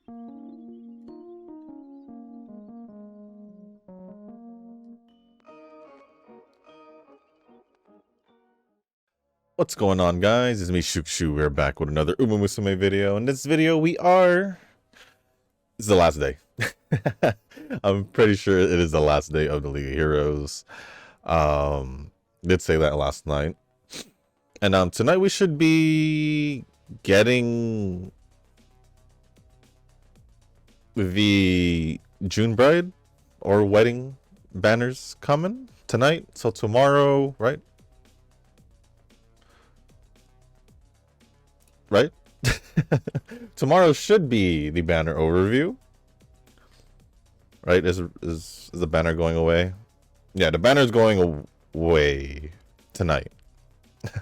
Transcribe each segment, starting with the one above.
What's going on, guys? It's me, Shukshu. We're back with another umamusume video. In this video, it's the last day. I'm pretty sure it is the last day of the League of Heroes. Did say that last night. And tonight we should be getting the June Bride or wedding banners coming tonight. So tomorrow, right? Tomorrow should be the banner overview. Right? Is the banner going away? Yeah, the banner is going away tonight. The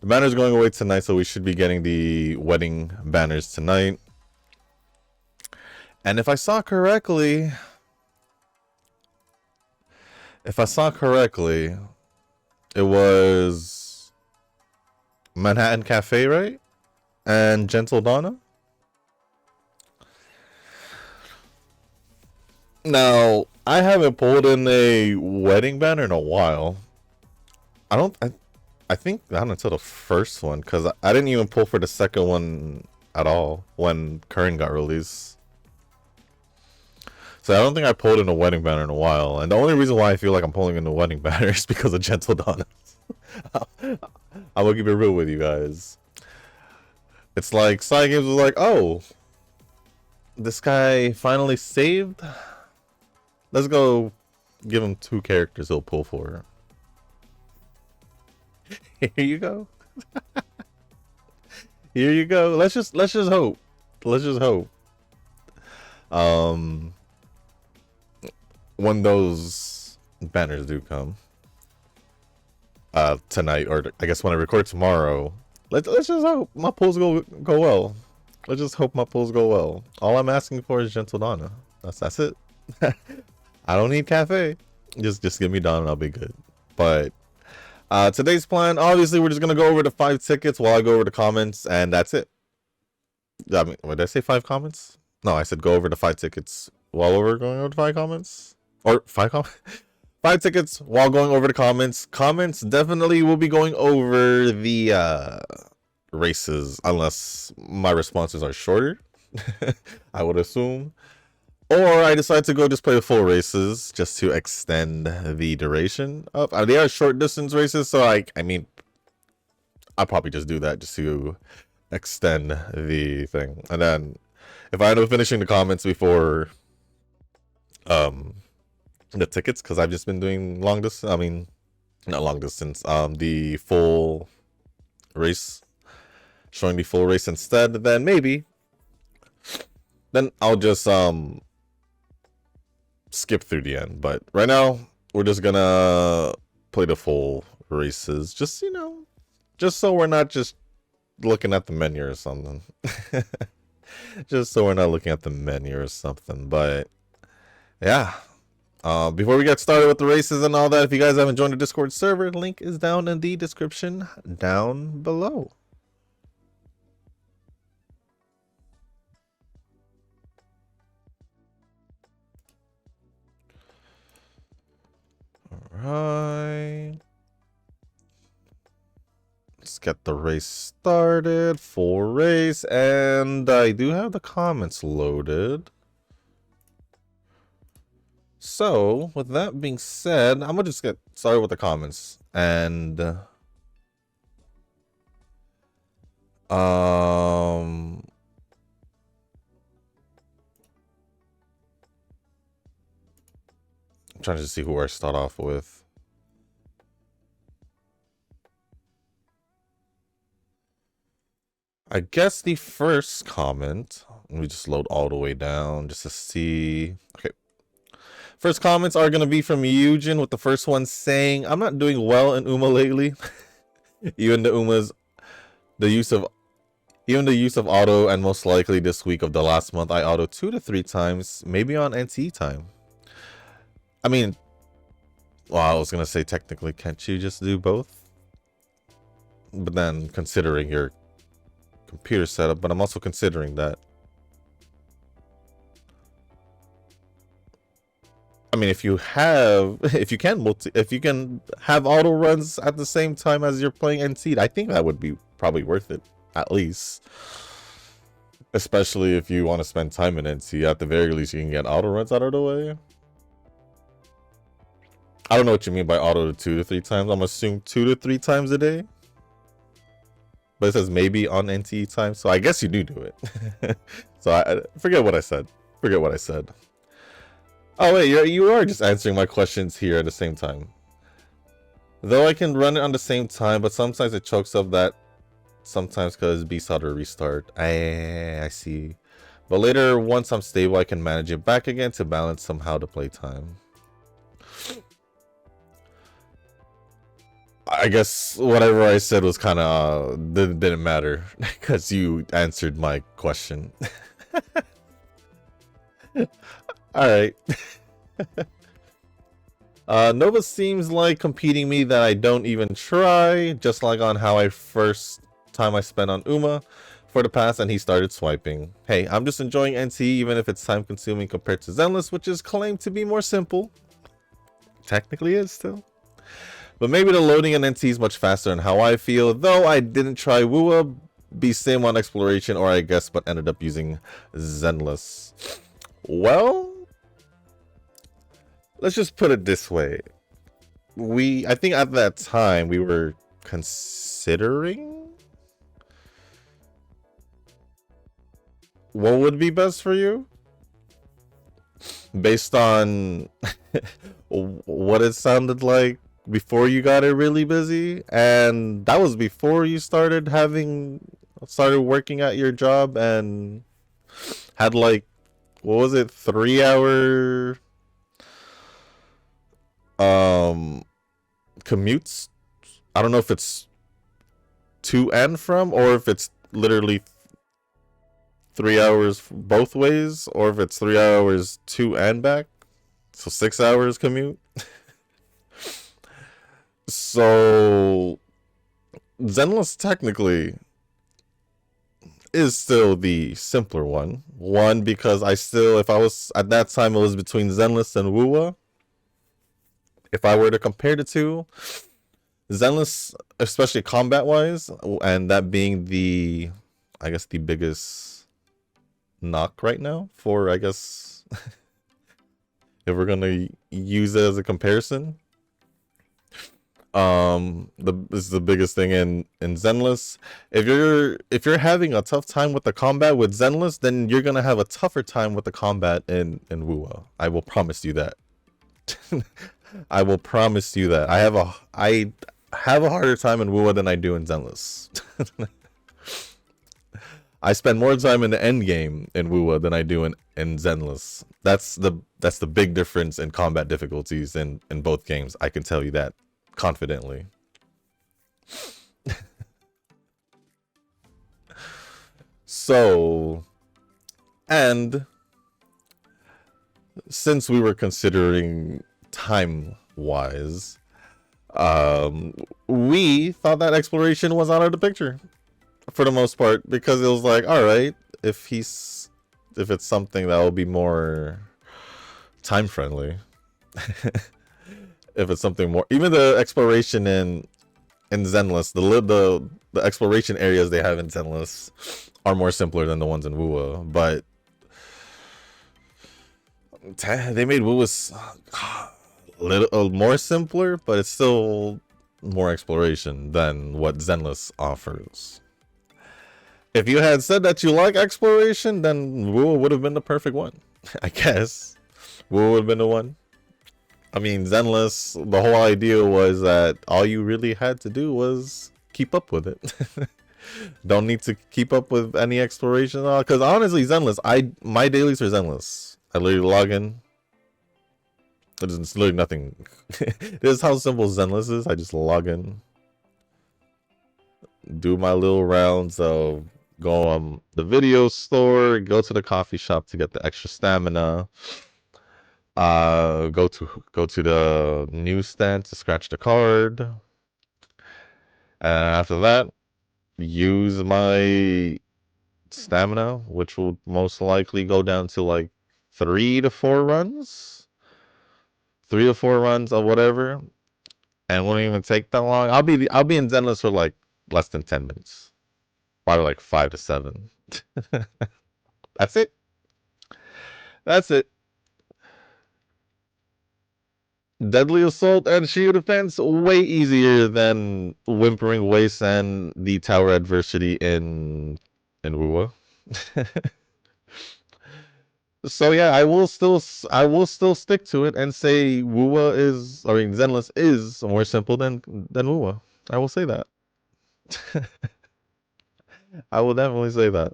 banner is going away tonight, so we should be getting the wedding banners tonight. And if I saw correctly, it was Manhattan Cafe, right? And Gentle Donna. Now, I haven't pulled in a wedding banner in a while. I think not until the first one, because I didn't even pull for the second one at all when Current got released. So I don't think I pulled in a wedding banner in a while. And the only reason why I feel like I'm pulling in the wedding banner is because of Gentle Donna. I will keep it real with you guys. It's like Side Games was like, oh, this guy finally saved. Let's go give him 2 characters he'll pull for. Here you go. Here you go. Let's just hope. Let's just hope. When those banners do come tonight, or I guess when I record tomorrow, let's just hope my pulls go well. Let's just hope my pulls go well. All I'm asking for is Gentle Donna. That's it. I don't need Cafe. Just give me Donna and I'll be good. But today's plan, obviously, we're just gonna go over the 5 tickets while I go over the comments, and that's it. I mean, what did I say? 5 comments? No, I said go over the 5 tickets while we're going over the 5 comments. Or 5 comments. 5 tickets while going over the comments. Comments definitely will be going over the races, unless my responses are shorter. I would assume. Or I decide to go just play the full races just to extend the duration of. They are short distance races, so I mean, I'll probably just do that just to extend the thing. And then if I end up finishing the comments before the tickets, because I've just been doing long distance. I mean, not long distance. The full race, showing the full race instead. Then maybe. Then I'll just skip through the end. But right now we're just gonna play the full races. Just just so we're not just looking at the menu or something. Just so we're not looking at the menu or something. But yeah. Before we get started with the races and all that, if you guys haven't joined the Discord server, link is down in the description down below. Alright. Let's get the race started. Full race. And I do have the comments loaded. So, with that being said, I'm gonna just get started with the comments. And I'm trying to see who I start off with. I guess the first comment, let me just load all the way down just to see. Okay. First comments are going to be from Eugen, with the first one saying, I'm not doing well in Uma lately. Even the use of auto, and most likely this week of the last month, I auto 2 to 3 times, maybe on NTE time. I mean, well, I was going to say technically, can't you just do both? But then considering your computer setup, but I'm also considering that I mean, if you can have auto runs at the same time as you're playing NC, I think that would be probably worth it, at least. Especially if you want to spend time in NC, at the very least, you can get auto runs out of the way. I don't know what you mean by auto 2 to 3 times. I'm assuming 2 to 3 times a day. But it says maybe on NT time, so I guess you do it. So I forget what I said. Forget what I said. Oh wait, you are just answering my questions here at the same time. Though I can run it on the same time, but sometimes it chokes up that sometimes because beast auto restart. I see. But later, once I'm stable, I can manage it back again to balance somehow the playtime. I guess whatever I said was kind of didn't matter because you answered my question. All right. Nova seems like competing me that I don't even try, just like on how I first time I spent on Uma for the past and he started swiping. Hey, I'm just enjoying NT even if it's time consuming compared to Zenless, which is claimed to be more simple. Technically is still. But maybe the loading in NT is much faster and how I feel, though I didn't try Wua, be same on exploration, or I guess but ended up using Zenless. Well, let's just put it this way. I think at that time we were considering what would be best for you based on what it sounded like before you got it really busy, and that was before you started working at your job and had like, what was it, 3-hour commutes. I don't know if it's to and from, or if it's literally 3 hours both ways, or if it's 3 hours to and back, so 6 hours commute. So Zenless technically is still the simpler one. One, because if I was at that time, it was between Zenless and Wua. If I were to compare the two, Zenless, especially combat wise, and that being I guess the biggest knock right now for, I guess, if we're gonna use it as a comparison. This is the biggest thing in Zenless. If you're having a tough time with the combat with Zenless, then you're gonna have a tougher time with the combat in Wua. I will promise you that. I will promise you that. I have a harder time in Wua than I do in Zenless. I spend more time in the end game in Wua than I do in Zenless. That's the big difference in combat difficulties in both games. I can tell you that confidently. So, and since we were considering time-wise, we thought that exploration was out of the picture for the most part, because it was like, all right, if it's something that will be more time friendly. If it's something more, even the exploration in Zenless, the exploration areas they have in Zenless are more simpler than the ones in Wua, but they made Wua's a little more simpler, but it's still more exploration than what Zenless offers. If you had said that you like exploration, then Wua would have been the perfect one. I guess Wua would have been the one. I mean, Zenless, the whole idea was that all you really had to do was keep up with it. Don't need to keep up with any exploration at all. Because honestly, Zenless, my dailies are Zenless. I literally log in. There's literally nothing. This is how simple Zenless is. I just log in, do my little rounds of go on the video store, go to the coffee shop to get the extra stamina. Go to the newsstand to scratch the card, and after that, use my stamina, which will most likely go down to like 3 to 4 runs. 3 or 4 runs of whatever, and it won't even take that long. I'll be in Zenless for like less than 10 minutes, probably like 5 to 7. That's it. That's it. Deadly Assault and Shield Defense way easier than Whimpering Waste and the Tower Adversity in Wuwa. So yeah, I will still stick to it and say Zenless is more simple than Wuwa. I will say that. I will definitely say that.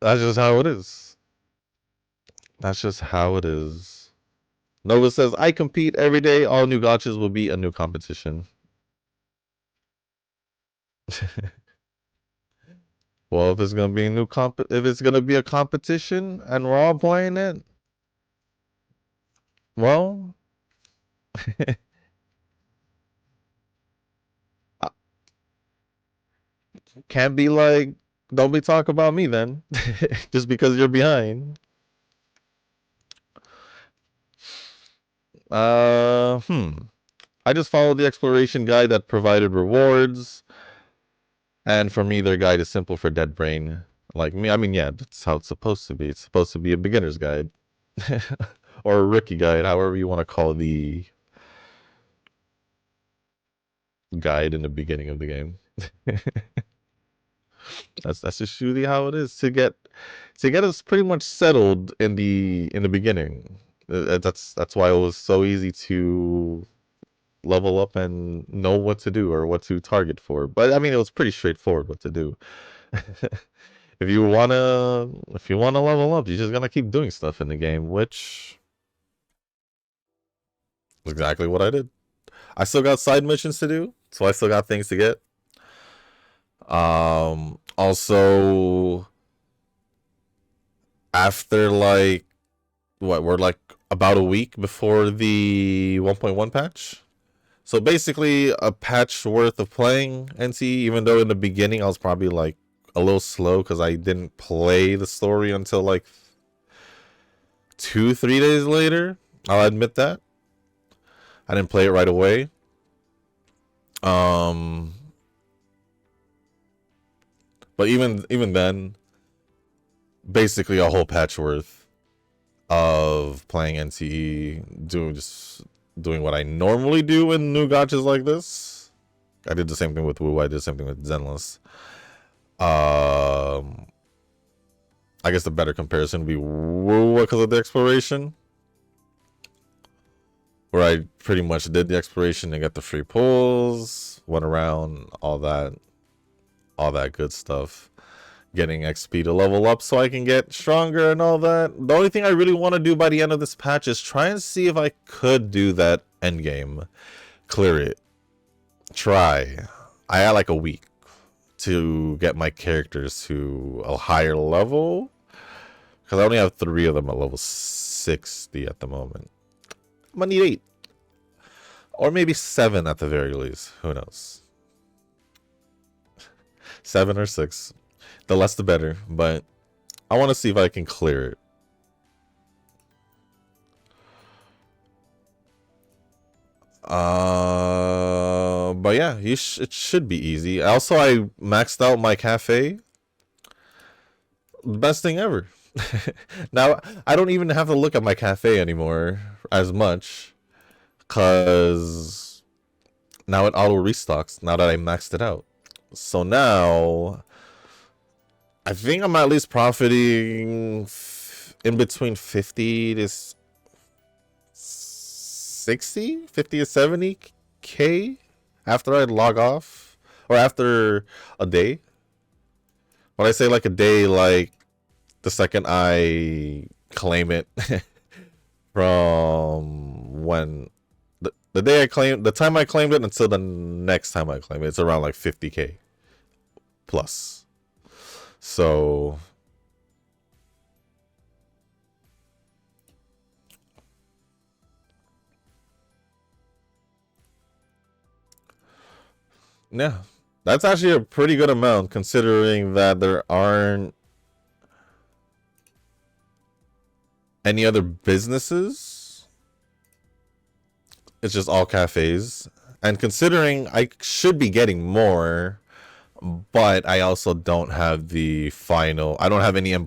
That's just how it is. That's just how it is. Nova says, I compete every day. All new gotchas will be a new competition. Well, if it's gonna be a if it's gonna be a competition and we're all playing it, well, can't be like, don't be talking about me then, just because you're behind. Uh, hmm. I just followed the exploration guide that provided rewards, and for me, their guide is simple for dead brain. Like me, I mean, yeah, that's how it's supposed to be. It's supposed to be a beginner's guide, or a rookie guide, however you want to call the guide in the beginning of the game. That's just usually how it is to get us pretty much settled in the beginning. That's why it was so easy to level up and know what to do or what to target for. But I mean, it was pretty straightforward what to do. If you wanna level up, you just gotta keep doing stuff in the game, which is exactly what I did. I still got side missions to do, so I still got things to get. Also, after like what we're like about a week before the 1.1 patch. So basically a patch worth of playing NC, even though in the beginning I was probably like a little slow because I didn't play the story until like 2, 3 days later. I'll admit that. I didn't play it right away. Um but even then, basically a whole patch worth of playing NCE, doing what I normally do in new gotchas like this. I did the same thing with Wu. I did the same thing with Zenless. Um, I guess the better comparison would be Wu because of the exploration, where I pretty much did the exploration and got the free pulls, went around all that good stuff, getting XP to level up so I can get stronger and all that. The only thing I really want to do by the end of this patch is try and see if I could do that end game, clear it, try. I had like a week to get my characters to a higher level because I only have 3 of them at level 60 at the moment. I'm gonna need 8 or maybe 7 at the very least. Who knows? 7 or 6. The less the better, but I want to see if I can clear it. But yeah, it should be easy. Also, I maxed out my cafe. Best thing ever. Now I don't even have to look at my cafe anymore as much, cause now it auto restocks. Now that I maxed it out, so now I think I'm at least profiting in between 50 to 60, 50 to 70K after I log off or after a day. When I say like a day, like the second I claim it from when the day I claimed, the time I claimed it until the next time I claim it, it's around like 50K plus. So yeah, That's actually a pretty good amount considering that there aren't any other businesses. It's just all cafes. And considering I should be getting more, but I also don't have the final. I don't have any. I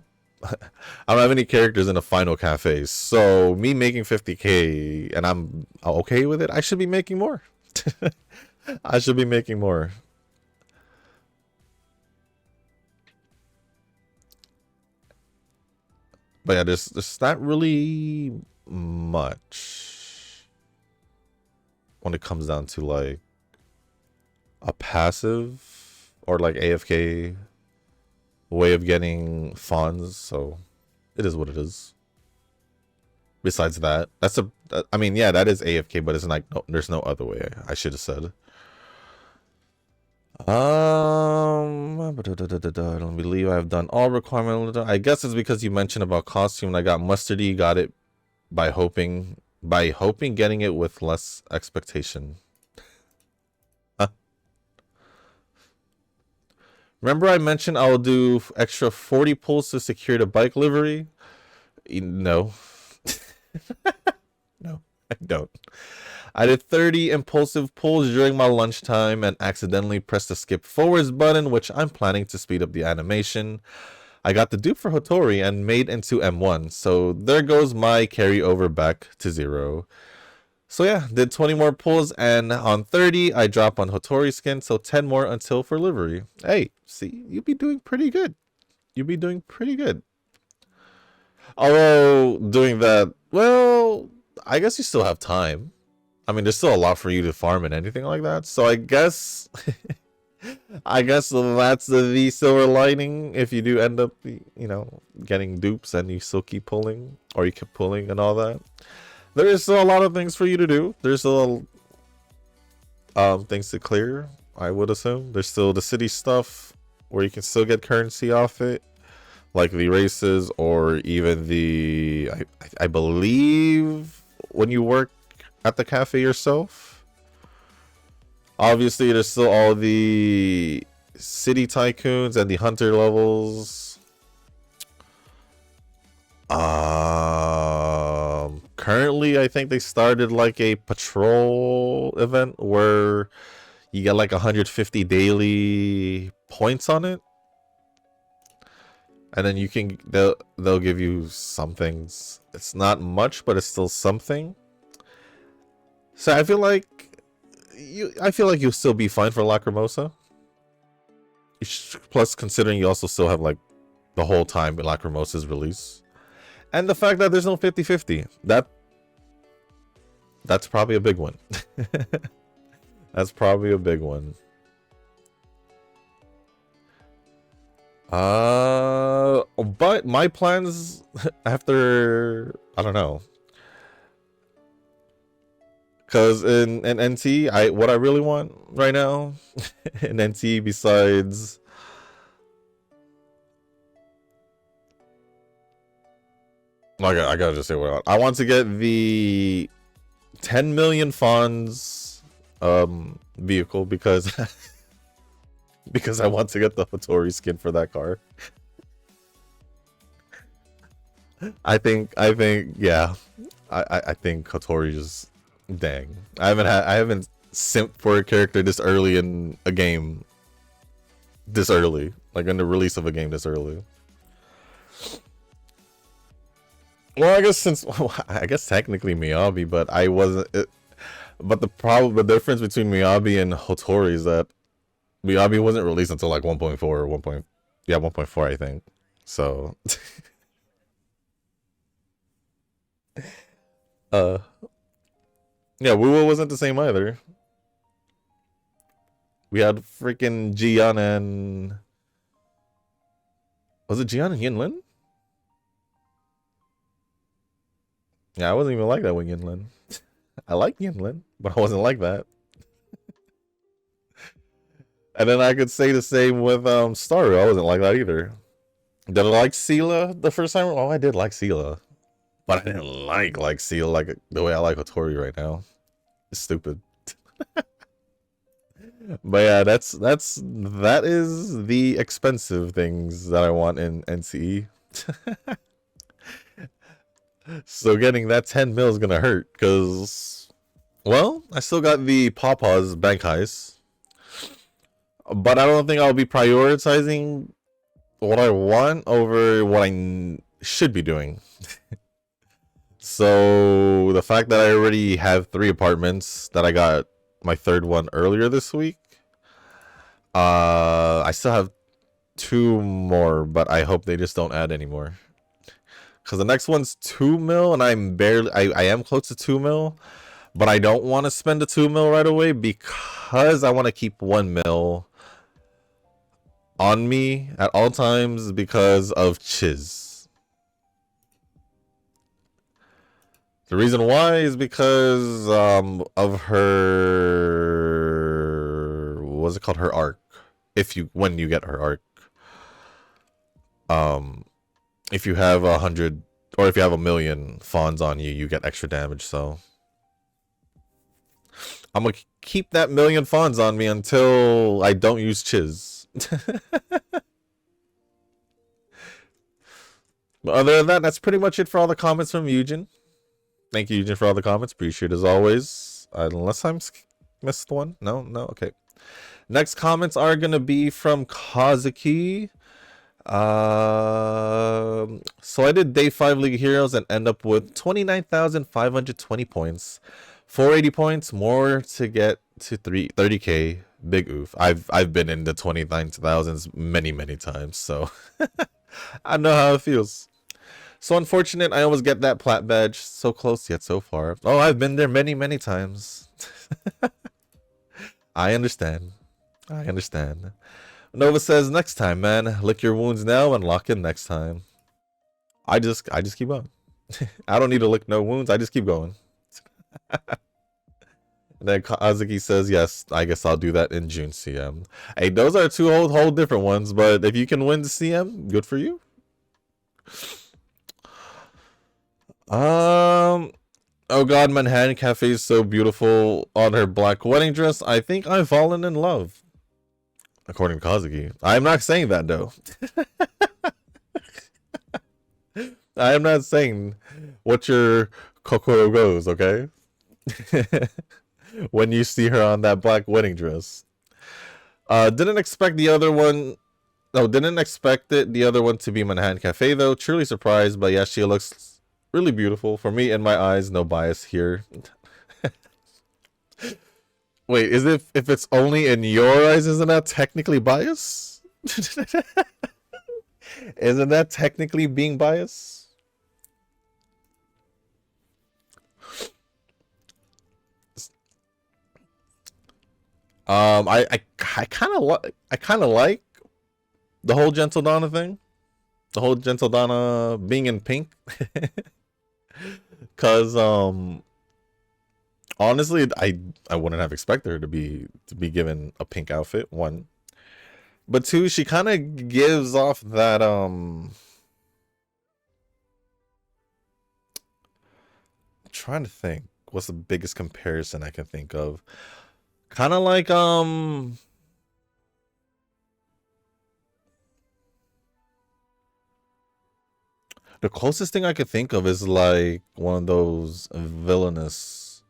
don't have any characters in the final cafe. So me making 50K and I'm okay with it. I should be making more. I should be making more. But yeah, there's not really much when it comes down to like a passive or like AFK way of getting funds, so it is what it is. Besides that, I mean, yeah, that is AFK, but it's like there's no other way. I should have said. I don't believe I've done all requirement. I guess it's because you mentioned about costume. I got mustardy, got it by hoping getting it with less expectation. Huh. Remember I mentioned I'll do extra 40 pulls to secure the bike livery? No. No, I don't. I did 30 impulsive pulls during my lunchtime and accidentally pressed the skip forwards button, which I'm planning to speed up the animation. I got the dupe for Hotori and made into M1, so there goes my carryover back to 0. So yeah, did 20 more pulls, and on 30, I drop on Hotori skin, so 10 more until for livery. Hey, see, you'd be doing pretty good. You'd be doing pretty good. Although, doing that, well, I guess you still have time. I mean, there's still a lot for you to farm and anything like that. So I guess, I guess that's the silver lining. If you do end up, getting dupes and you still keep pulling, or you keep pulling and all that, there is still a lot of things for you to do. There's still things to clear. I would assume there's still the city stuff where you can still get currency off it, like the races, or even the I believe when you work at the cafe yourself. Obviously, there's still all the city tycoons and the hunter levels. Currently, I think they started like a patrol event where you get like 150 daily points on it, and then you can they'll give you some things. It's not much, but it's still something. So I feel like you'll still be fine for Lacrimosa. Plus, considering you also still have like the whole time Lacrimosa's release, and the fact that there's no 50-50, that's probably a big one. That's probably a big one. But my plans after, I don't know. Because in NT, what I really want right now in NT, besides I gotta just say what I want to get the 10 million funds vehicle, because because I want to get the Hattori skin for that car. I think yeah, I think Hattori just, dang. I haven't simped for a character this early in a game. This early. Like in the release of a game this early. Well, I guess technically Miyabi, but I wasn't but the difference between Miyabi and Hotori is that Miyabi wasn't released until like 1.4 or 1.4, I think. So yeah, Wuwa wasn't the same either. We had freaking Jian and... Was it Jian and Yinlin? Yeah, I wasn't even like that with Yinlin. I like Yinlin, but I wasn't like that. And then I could say the same with Staru. I wasn't like that either. Did I like Sela the first time? Oh, I did like Sela. But I didn't like Sela like the way I like Hattori right now. It's stupid. But yeah, that is the expensive things that I want in NCE. So getting that 10 mil is gonna hurt, because, well, I still got the Pawpaws bank heist, but I don't think I'll be prioritizing what I want over what I should be doing. So the fact that I already have 3 apartments, that I got my 3rd one earlier this week, I still have 2 more, but I hope they just don't add anymore. Because the next one's 2 mil, and I am close to 2 mil, but I don't want to spend the 2 mil right away because I want to keep 1 mil on me at all times because of Chiz. The reason why is because of her, what's it called, her arc. When you get her arc, if you have 100, or if you have 1,000,000 fawns on you, you get extra damage. So I'm gonna keep that 1,000,000 fawns on me until I don't use Chiz. But other than that, that's pretty much it for all the comments from Eugen. Thank you, Eugen, for all the comments. Appreciate it as always. Unless I'm missed one. No, okay. Next comments are gonna be from Kazuki. So I did day 5 League of Heroes and end up with 29,520 points. 480 points more to get to 30k. Big oof. I've been in the 29,000s many times, so I know how it feels. So unfortunate, I almost get that plat badge. So close yet so far. Oh, I've been there many times. I understand. Nova says, next time, man. Lick your wounds now and lock in next time. I just keep going. I don't need to lick no wounds. I just keep going. And then Kazuki says, yes, I guess I'll do that in June, CM. Hey, those are 2 whole different ones, but if you can win the CM, good for you. Oh god, Manhattan Cafe is so beautiful on her black wedding dress. I think I've fallen in love. According to Kazuki. I'm not saying that, though. I am not saying what your kokoro goes, okay? When you see her on that black wedding dress. Didn't expect the other one. No, didn't expect the other one to be Manhattan Cafe, though. Truly surprised, but yeah, she looks really beautiful. For me, in my eyes, no bias here. Wait, if it's only in your eyes, isn't that technically bias? Isn't that technically being biased? I kind of like the whole Gentle Donna thing, the whole Gentle Donna being in pink, cause honestly, I wouldn't have expected her to be given a pink outfit. 1, but 2, she kind of gives off that I'm trying to think what's the biggest comparison I can think of. Kind of like the closest thing I could think of is like one of those villainous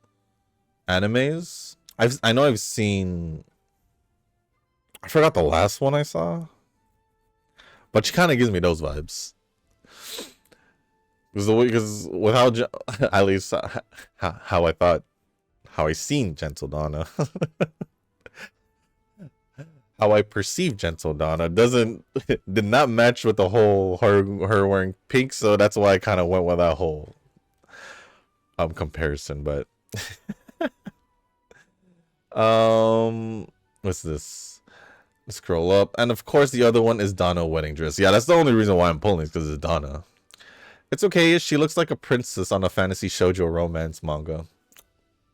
animes. I know I've seen. I forgot the last one I saw, but she kind of gives me those vibes. Because with how at least how I thought, how I seen Gentle Donna, how I perceive Gentle Donna did not match with the whole her wearing pink, so that's why I kind of went with that whole comparison. But what's this? Let's scroll up, and of course the other one is Donna wedding dress. Yeah, that's the only reason why I'm pulling is because it's Donna. It's okay. She looks like a princess on a fantasy shoujo romance manga.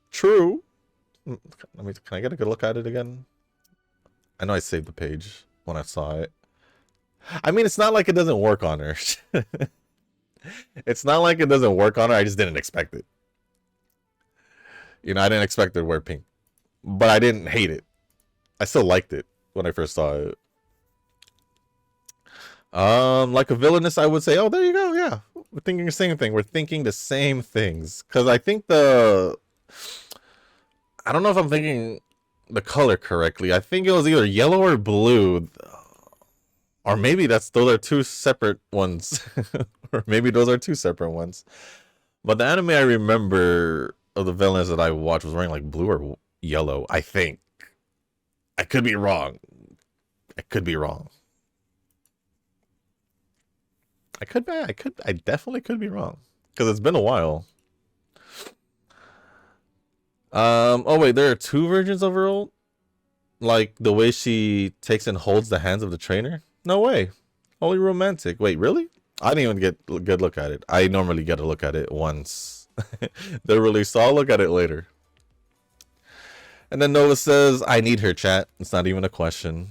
True. Can I get a good look at it again? I know I saved the page when I saw it. I mean, it's not like it doesn't work on her. It's not like it doesn't work on her. I just didn't expect it. You know, I didn't expect her to wear pink. But I didn't hate it. I still liked it when I first saw it. Like a villainous, I would say, oh, there you go. Yeah, we're thinking the same thing. We're thinking the same things. Because I think I don't know if I'm thinking the color correctly. I think it was either yellow or blue. Or maybe those are two separate ones. Or maybe those are two separate ones. But the anime I remember of the villains that I watched was wearing like blue or yellow, I think. I could be wrong. I could be wrong. I definitely could be wrong. Because it's been a while. Oh wait, there are two versions of her, like the way she takes and holds the hands of the trainer? No way. Only romantic. Wait, really? I didn't even get a good look at it. I normally get a look at it once they're released, so I'll look at it later. And then Nova says, I need her, chat. It's not even a question.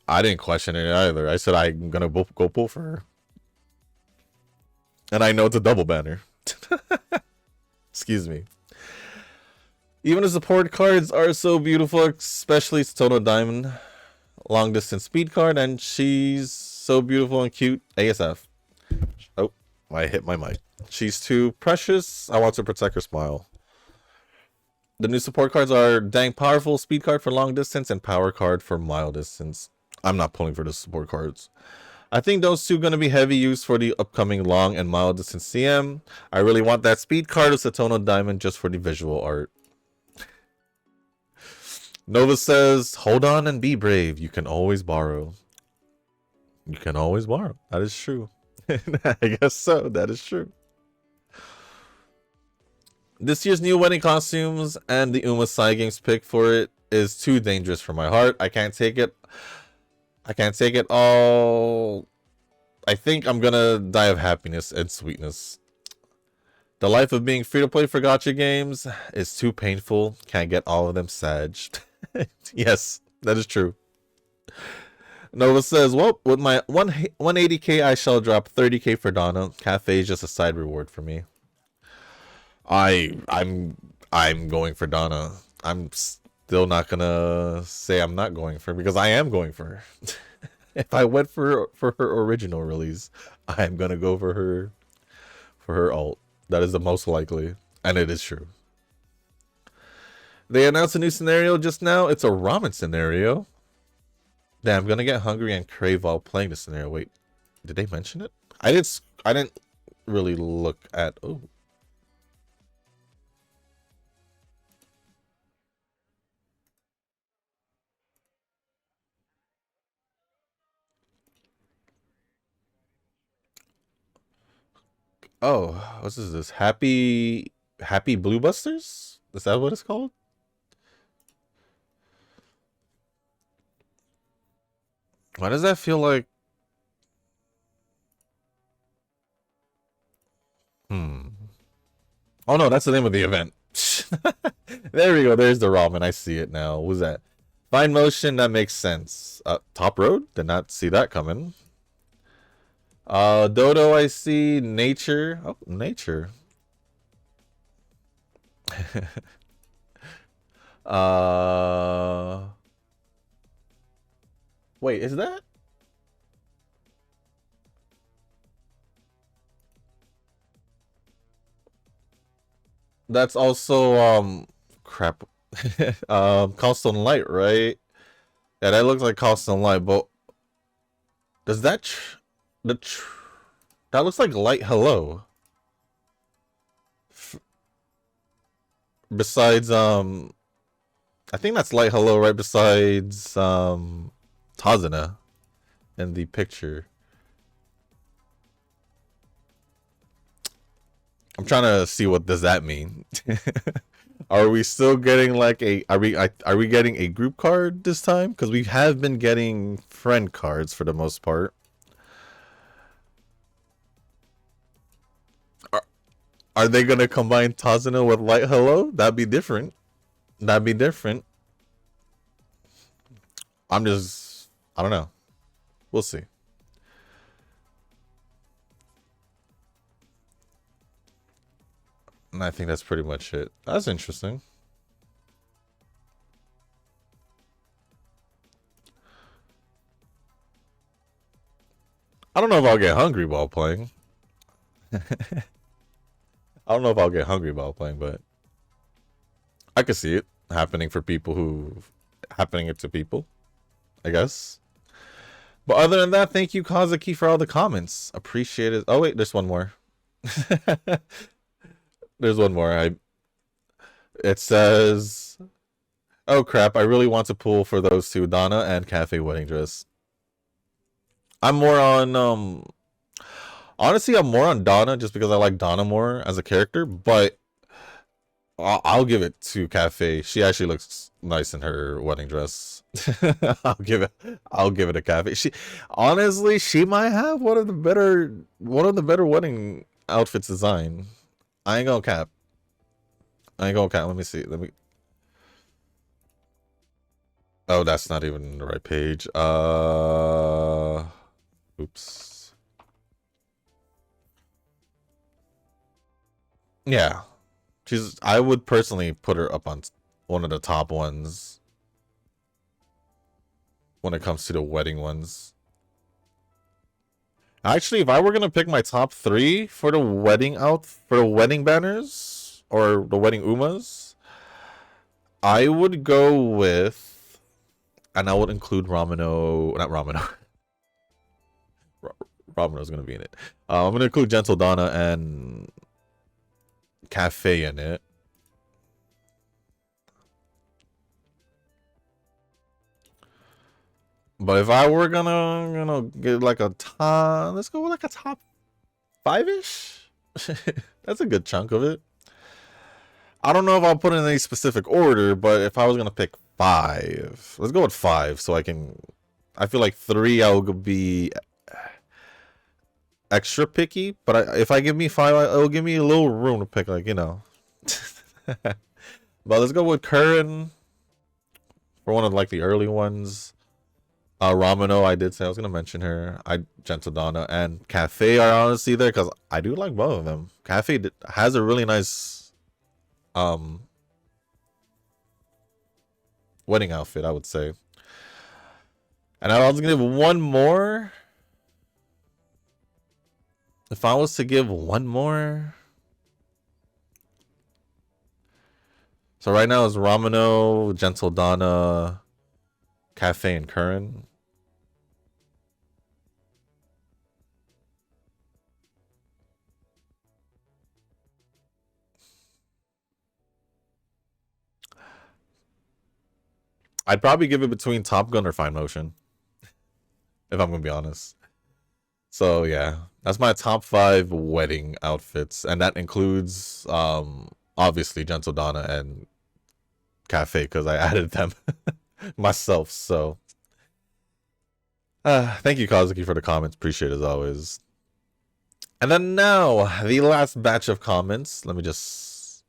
I didn't question it either. I said I'm gonna go pull for her. And I know it's a double banner. Excuse me. Even the support cards are so beautiful, especially Tono Diamond. Long distance speed card, and she's so beautiful and cute. ASF. Oh, I hit my mic. She's too precious. I want to protect her smile. The new support cards are dang powerful, speed card for long distance, and power card for mile distance. I'm not pulling for the support cards. I think those two are going to be heavy use for the upcoming long and mile distance CM. I really want that speed card of Satono Diamond just for the visual art. Nova says, hold on and be brave. You can always borrow. You can always borrow. That is true. I guess so. That is true. This year's new wedding costumes and the Uma side games pick for it is too dangerous for my heart. I can't take it. I can't take it all. I think I'm gonna die of happiness and sweetness. The life of being free to play for gacha games is too painful. Can't get all of them saged. Yes, that is true. Nova says, well, with my 180k, I shall drop 30k for Donna. Cafe is just a side reward for me. I'm going for Donna. I'm still not gonna say I'm not going for her because I am going for her. If I went for her original release, I'm gonna go for her alt. That is the most likely, and it is true. They announced a new scenario just now. It's a ramen scenario. Damn, I'm gonna get hungry and crave while playing the scenario. Wait, did they mention it? I didn't really look at. Oh. Oh, what is this? Happy Blue Busters? Is that what it's called? Why does that feel like? Oh no, that's the name of the event. There we go. There's the ramen. I see it now. What was that? Fine motion. That makes sense. Top road. Did not see that coming. Dodo. I see nature. Oh, nature. Wait, is that? That's also crap. Constant Light, right? Yeah, that looks like Constant Light, but does that that looks like Light Hello? Besides I think that's Light Hello right besides Tazuna in the picture. I'm trying to see what does that mean. Are we still getting like are we getting a group card this time? Because we have been getting friend cards for the most part. Are they gonna combine Tazuna with Light Hello? That'd be different. That'd be different. I don't know. We'll see. And I think that's pretty much it. That's interesting. I don't know if I'll get hungry while playing. I don't know if I'll get hungry while playing, but I could see it happening for people who happening it to people, I guess. But other than that, thank you, Kazuki, for all the comments. Appreciate it. Oh wait, there's one more. There's one more. It says, "Oh crap! I really want to pull for those two, Donna and Cafe Wedding Dress." I'm more on honestly, I'm more on Donna just because I like Donna more as a character, but I'll give it to Cafe. She actually looks nice in her wedding dress. I'll give it. I'll give it a Cafe. She honestly, she might have one of the better wedding outfits design. I ain't gonna cap. I ain't gonna cap. Let me see. Let me. Oh, that's not even the right page. Oops. Yeah, she's. I would personally put her up on one of the top ones when it comes to the wedding ones. Actually, if I were gonna pick my top three for the wedding banners or the wedding umas, I would go with, and I would include Ramino, not Ramino. Ramino's gonna be in it. I'm gonna include Gentle Donna and Cafe in it. But if I were gonna get like a top, let's go with like a top five-ish. That's a good chunk of it. I don't know if I'll put it in any specific order, but if I was gonna pick five, let's go with five so I can. I feel like three I will be extra picky, but if I give me five, it'll give me a little room to pick, like, you know. But let's go with Curran for one of like the early ones. Ramino, I did say I was gonna mention her. Gentle Donna and Cafe are honestly there because I do like both of them. Cafe has a really nice wedding outfit, I would say. And I was gonna give one more. If I was to give one more, so right now it's Ramino, Gentle Donna, Cafe, and Curran. I'd probably give it between Top Gun or Fine Motion, if I'm gonna be honest. So yeah, that's my top five wedding outfits, and that includes obviously Gentle Donna and Cafe because I added them myself. So thank you, Kazuki, for the comments. Appreciate it as always. And then now the last batch of comments. Let me just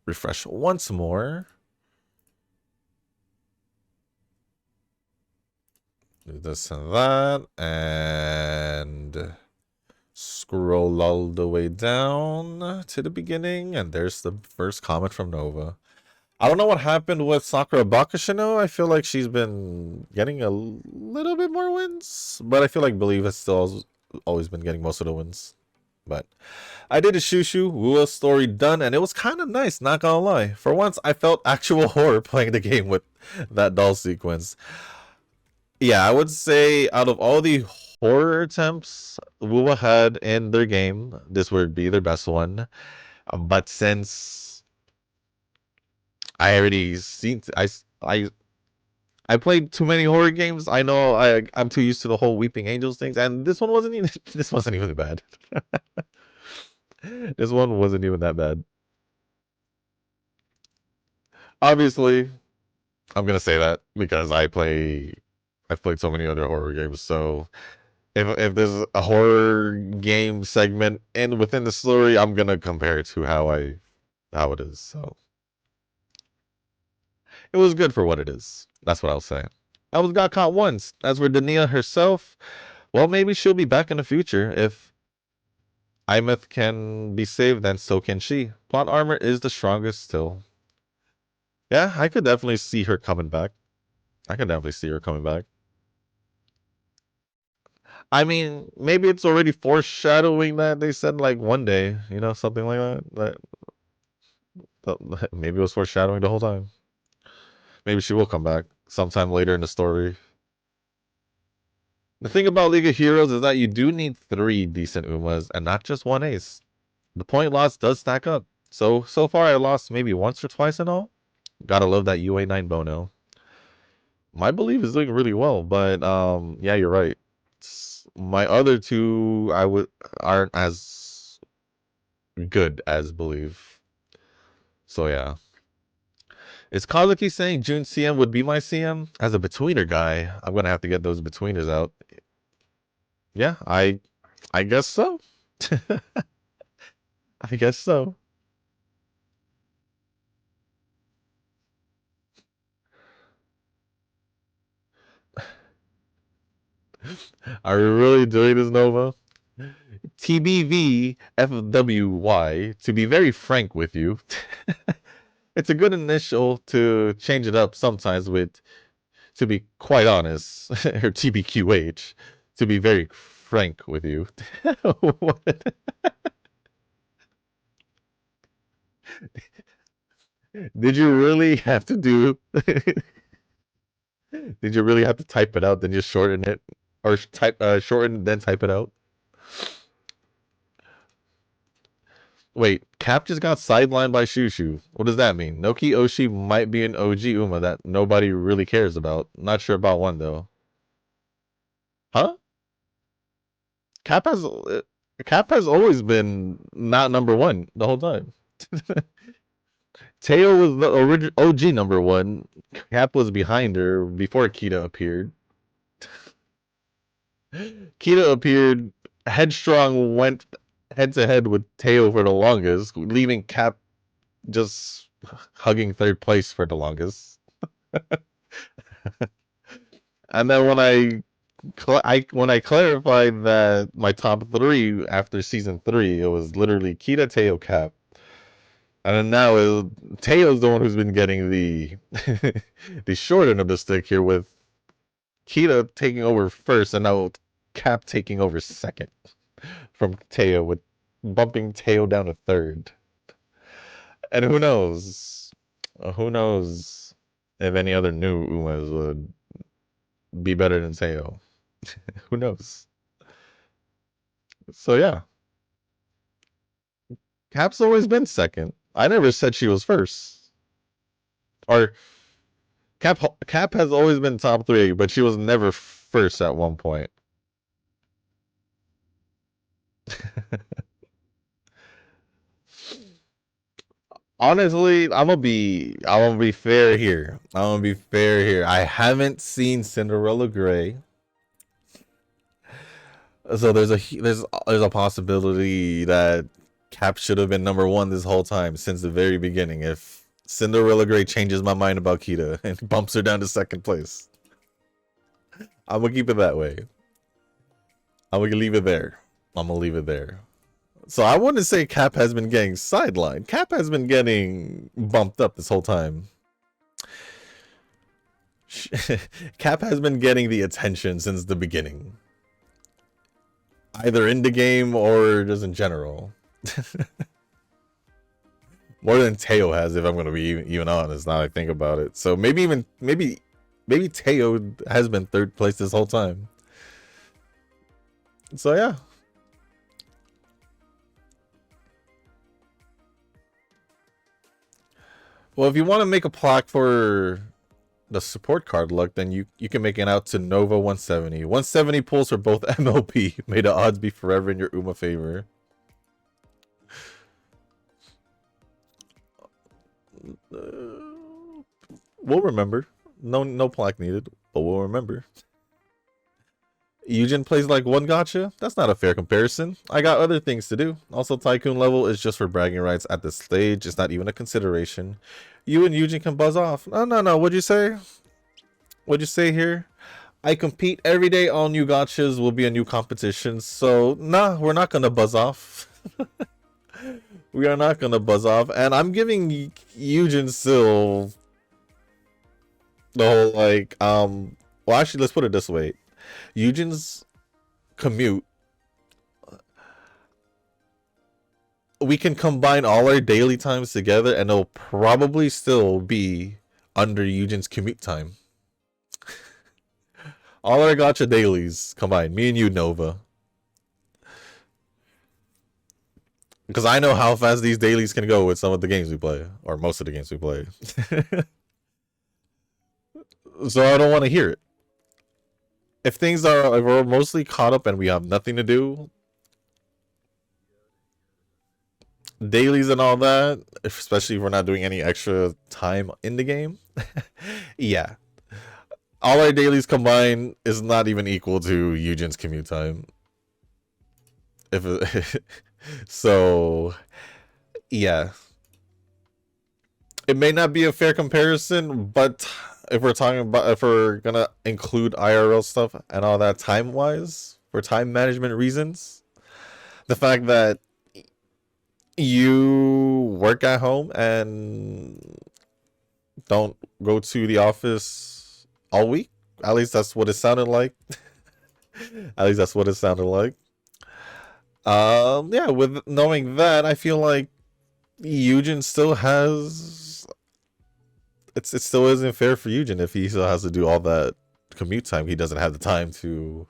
refresh once more. Do this and that, and scroll all the way down to the beginning, and there's the first comment from Nova. I don't know what happened with Sakura Bakashino. I feel like she's been getting a little bit more wins, but I feel like Believe has still always been getting most of the wins. But I did a Shushu Wua story done, and it was kind of nice, not gonna lie. For once, I felt actual horror playing the game with that doll sequence. Yeah, I would say out of all the horror attempts Wuwa had in their game, this would be their best one. But since I already seen, I played too many horror games. I know I'm too used to the whole Weeping Angels things, and this one wasn't even this wasn't even bad. This one wasn't even that bad. Obviously, I'm gonna say that because I've played so many other horror games, so if there's a horror game segment and within the story, I'm gonna compare it to how it is. So it was good for what it is. That's what I'll say. I was got caught once. As for Dania herself, well, maybe she'll be back in the future. If Imeth can be saved, then so can she. Plot armor is the strongest still. Yeah, I could definitely see her coming back. I could definitely see her coming back. I mean, maybe it's already foreshadowing that they said like one day, you know, something like that. Maybe it was foreshadowing the whole time. Maybe she will come back sometime later in the story. The thing about League of Heroes is that you do need 3 decent Umas and not just one ace. The point loss does stack up. So far I lost maybe once or twice in all. Gotta love that UA9 Bono. My belief is doing really well, but yeah, you're right. My other two I would aren't as good as believe. So yeah. Is Kazuki saying June CM would be my CM? As a betweener guy, I'm gonna have to get those betweeners out. Yeah, I guess so. I guess so. Are we really doing this, Nova? TBV FWY, to be very frank with you, it's a good initial to change it up sometimes with, to be quite honest, or TBQH, to be very frank with you. What? Did you really have to do? Did you really have to type it out, then just shorten it? Or type shorten, then type it out? Wait, Cap just got sidelined by Shushu. What does that mean? Noki Oshi might be an OG Uma that nobody really cares about. Not sure about one though. Huh? Cap has Cap has always been not number one the whole time. Teo was the original OG number one. Cap was behind her before Kita appeared. Kita appeared. Headstrong went head to head with Teo for the longest, leaving Cap just hugging third place for the longest. And then when I clarified that my top 3 after season 3, it was literally Kita, Teo, Cap. And then now Teo's the one who's been getting the the short end of the stick here, with Kita taking over first and now Cap taking over second from Teo, with bumping Teo down to third. And who knows if any other new Umas would be better than Teo. Who knows? So yeah, Cap's always been second. I never said she was first. Or Cap has always been top 3, but she was never first at one point. Honestly, I'm gonna be fair here. I haven't seen Cinderella Gray, so there's a possibility that Cap should have been number one this whole time since the very beginning. If Cinderella Gray changes my mind about Kita and bumps her down to second place, I'm gonna keep it that way. I'm gonna leave it there. I'm gonna leave it there. So I wouldn't say Cap has been getting sidelined. Cap has been getting bumped up this whole time. Cap has been getting the attention since the beginning. Either in the game or just in general. More than Teo has, if I'm going to be even honest, now I think about it. So maybe Teo has been third place this whole time. So yeah. Well, if you want to make a plaque for the support card luck, then you can make it out to Nova 170. 170 pulls for both MLP. May the odds be forever in your Uma favor. We'll remember. No plaque needed, but we'll remember. Eugen plays like one gotcha? That's not a fair comparison. I got other things to do. Also, Tycoon level is just for bragging rights at this stage. It's not even a consideration. You and Eugen can buzz off. No. What'd you say? What'd you say here? I compete every day. All new gotchas will be a new competition. So, nah, we're not gonna buzz off. We are not gonna buzz off. And I'm giving Eugen still the whole, like, well, actually, let's put it this way. Eugen's commute, we can combine all our daily times together and it'll probably still be under Eugen's commute time. All our gacha dailies combined. Me and you, Nova. Because I know how fast these dailies can go with some of the games we play. Or most of the games we play. So I don't want to hear it. If we're mostly caught up and we have nothing to do, dailies and all that, especially if we're not doing any extra time in the game, yeah. All our dailies combined is not even equal to Eugen's commute time. So, yeah. It may not be a fair comparison, but if we're gonna include IRL stuff and all that time-wise, for time management reasons, the fact that you work at home and don't go to the office all week, at least that's what it sounded like. At least that's what it sounded like. Yeah, with knowing that, I feel like Eugen still has... It still isn't fair for Eugen if he still has to do all that commute time. He doesn't have the time to...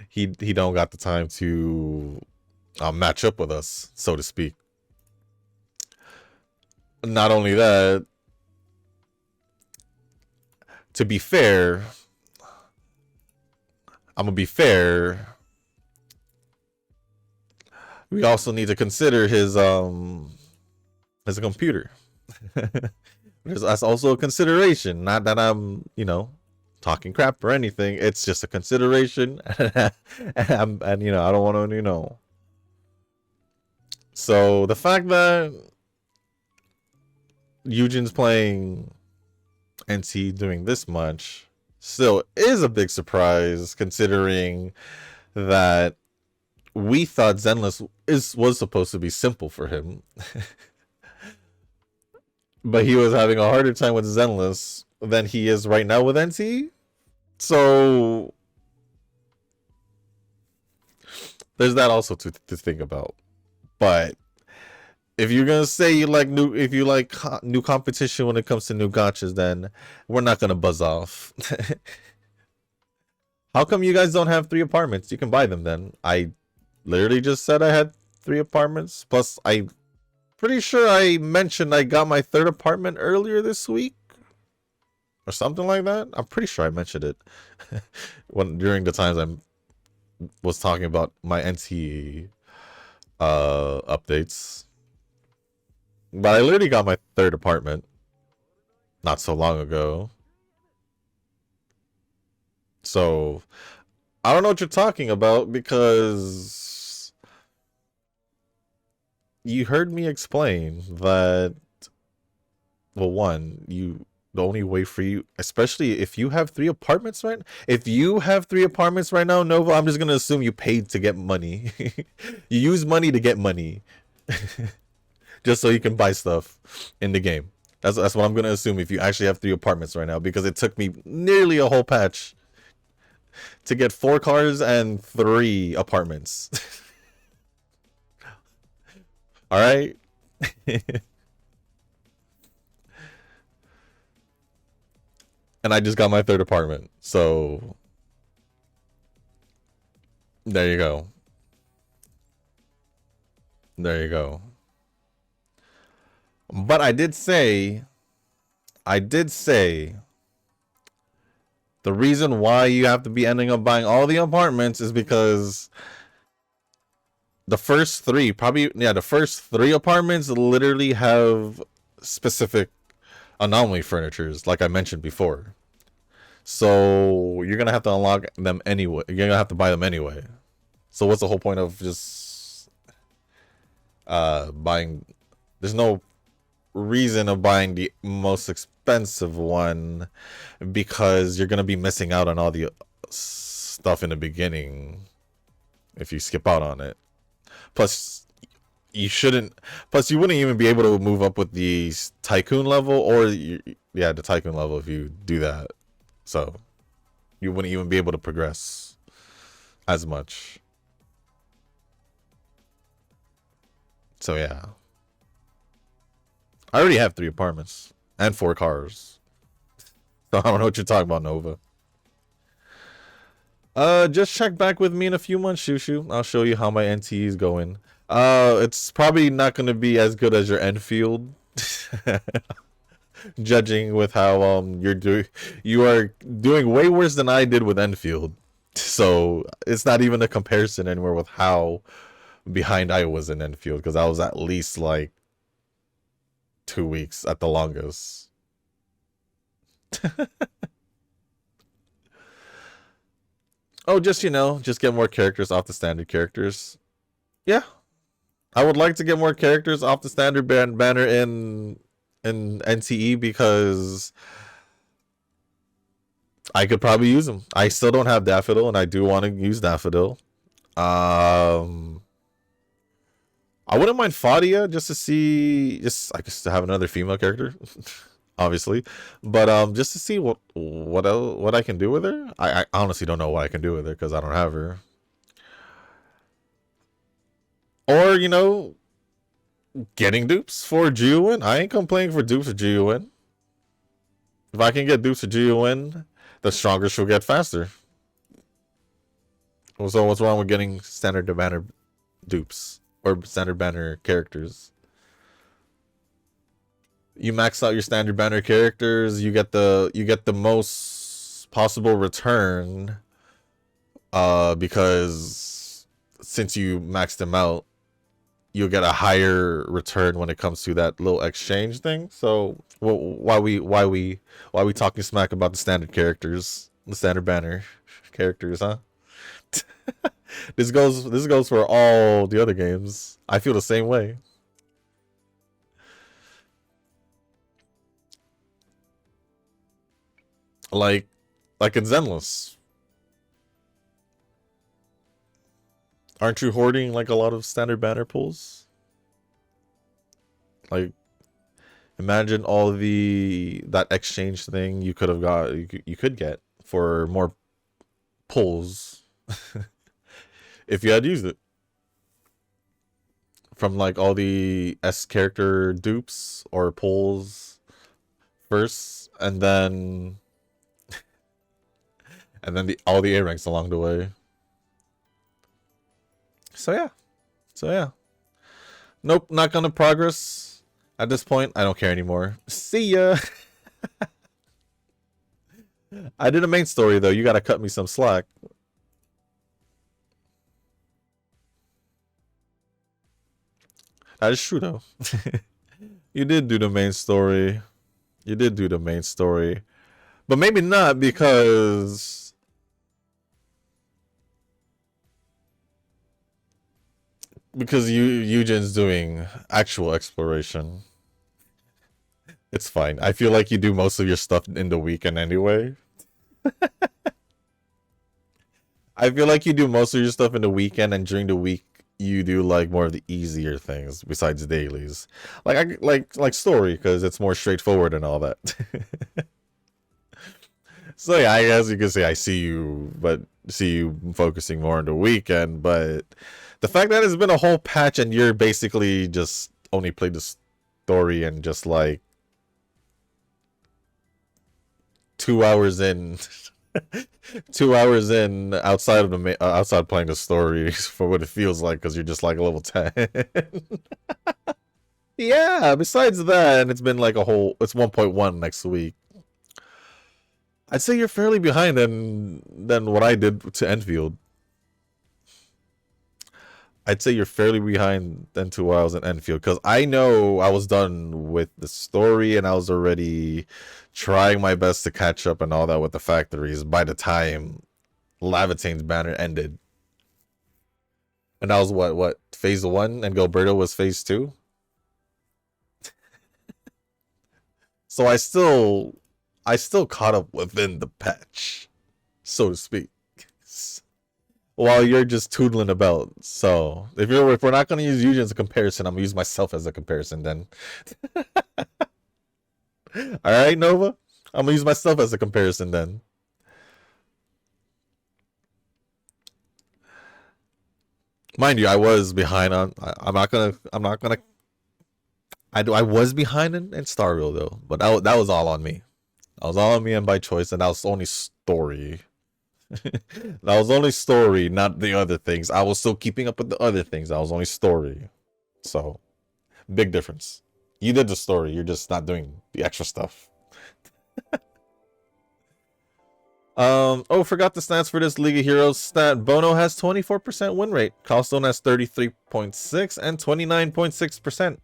he don't got the time to match up with us, so to speak. Not only that, to be fair, I'm gonna be fair, we also need to consider his computer. That's also a consideration. Not that I'm, talking crap or anything. It's just a consideration, and I don't want to, So the fact that Eugen's playing NT doing this much still is a big surprise, considering that we thought Zenless was supposed to be simple for him. But he was having a harder time with Zenless than he is right now with NT. So there's that also to think about. But if you're gonna say you like new competition when it comes to new gachas, then we're not gonna buzz off. How come you guys don't have 3 apartments? You can buy them then. I literally just said I had 3 apartments. Plus, I'm pretty sure I mentioned I got my 3rd apartment earlier this week. Or something like that. I'm pretty sure I mentioned it. During the times I was talking about my NT updates. But I literally got my 3rd apartment not so long ago. So I don't know what you're talking about, because you heard me explain that, well, one, the only way for you, especially if you have 3 apartments right now, Nova, I'm just gonna assume you paid to get money. You use money to get money. Just so you can buy stuff in the game. That's what I'm gonna assume if you actually have 3 apartments right now, because it took me nearly a whole patch to get 4 cars and 3 apartments. All right. And I just got my 3rd apartment, so there you go. There you go. But I did say the reason why you have to be ending up buying all the apartments is because the first 3 apartments literally have specific anomaly furnitures, like I mentioned before. So you're gonna have to unlock them anyway. You're gonna have to buy them anyway. So what's the whole point of just buying? There's no reason of buying the most expensive one, because you're gonna be missing out on all the stuff in the beginning if you skip out on it. Plus, you wouldn't even be able to move up with the tycoon level, or the tycoon level if you do that. So You wouldn't even be able to progress as much. So yeah. I already have 3 apartments and 4 cars. So I don't know what you're talking about, Nova. Just check back with me in a few months, Shushu. I'll show you how my NT is going. It's probably not going to be as good as your Enfield. Judging with how you are doing way worse than I did with Enfield. So it's not even a comparison anymore with how behind I was in Enfield, because I was at least like 2 weeks at the longest. Oh, just just get more characters off the standard characters. Yeah, I would like to get more characters off the standard banner in NTE, because I could probably use them. I still don't have Daffodil, and I do want to use Daffodil. I wouldn't mind Fadia, just to see, I guess, to have another female character, obviously, but just to see what I can do with her. I honestly don't know what I can do with her, because I don't have her. Or getting dupes for Jiuwen. I ain't complaining for dupes for Jiuwen. If I can get dupes for Jiuwen, the stronger she'll get faster. So what's wrong with getting standard banner dupes or standard banner characters? You max out your standard banner characters, you get the most possible return, because since you maxed them out, you'll get a higher return when it comes to that little exchange thing. So why we talking smack about the standard characters, the standard banner characters, huh? This goes for all the other games. I feel the same way. Like in Zenless. Aren't you hoarding like a lot of standard banner pulls? Like, imagine all that exchange thing you could have got, you could get for more pulls if you had used it. From like all the S character dupes or pulls first, and then all the A ranks along the way. So yeah. Nope, not gonna progress. At this point, I don't care anymore. See ya! I did a main story, though. You gotta cut me some slack. That is true, though. You did do the main story. You did do the main story. But maybe not, because Eugen's doing actual exploration. It's fine. I feel like you do most of your stuff in the weekend anyway. I feel like you do most of your stuff in the weekend, and during the week you do like more of the easier things besides dailies. Like story, because it's more straightforward and all that. So yeah, I guess you could say I see you focusing more on the weekend, but the fact that it's been a whole patch and you're basically just only played the story and just like 2 hours in, 2 hours in outside of outside playing the story for what it feels like, because you're just like level 10. Yeah. Besides that, and it's been like it's 1.1 next week. I'd say you're fairly behind than what I did to Enfield. I'd say you're fairly behind than 2 hours in Enfield, because I know I was done with the story and I was already trying my best to catch up and all that with the factories by the time Lavatane's banner ended. And I was what phase 1, and Gilberto was phase 2. So I still caught up within the patch, so to speak, while you're just tootling about. So if we're not gonna use Eugen as a comparison, I'm gonna use myself as a comparison then. All right, Nova, I'm gonna use myself as a comparison then. Mind you, I was behind on. I'm not gonna. I was behind in Star Wheel though, but that was all on me. That was all on me and by choice, and that was only story. That was only story, not the other things. I was still keeping up with the other things. That was only story. So, big difference. You did the story. You're just not doing the extra stuff. Oh, forgot the stats for this League of Heroes stat. Bono has 24% win rate. Callstone has 33.6 and 29.6%.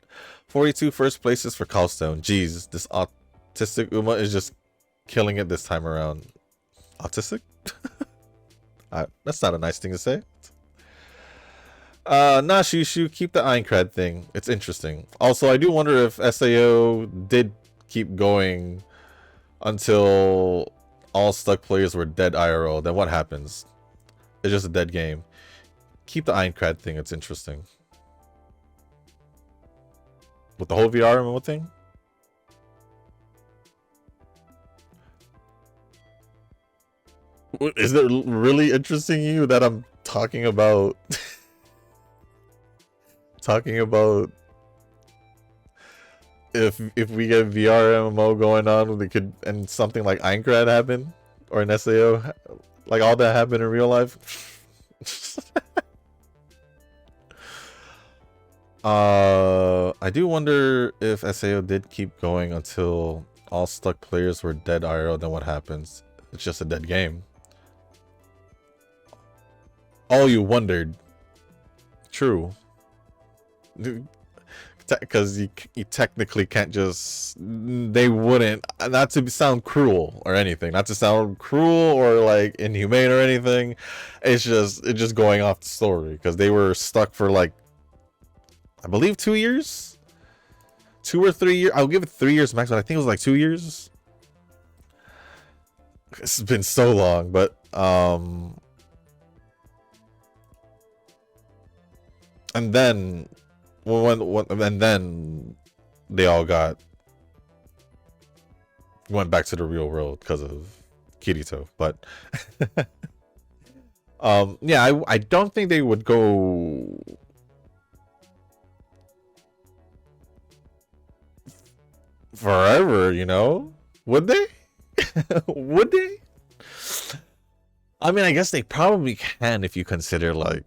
42 first places for Callstone. Jeez, this autistic Uma is just killing it this time around. Autistic? That's not a nice thing to say. Nah, Shushu, keep the Aincrad thing. It's interesting. Also, I do wonder if SAO did keep going until all stuck players were dead IRL. Then what happens? It's just a dead game. Keep the Aincrad thing. It's interesting. With the whole VR MMO thing? Is it really interesting you that I'm talking about talking about if we get VR MMO going on, we could, and something like Aincrad happen or an SAO, like all that happened in real life? I do wonder if SAO did keep going until all stuck players were dead IRL. Then what happens? It's just a dead game. Oh, you wondered. True. Because you technically can't just, they wouldn't, not to sound cruel or anything, not to sound cruel or like inhumane or anything, it's just going off the story, because they were stuck for like, I believe 2 years, 2 or 3 years. I'll give it 3 years max, but I think it was like 2 years. It's been so long, but and then and then they all went back to the real world because of Kirito. But yeah, I don't think they would go forever, you know? Would they? Would they? I mean, I guess they probably can if you consider, like,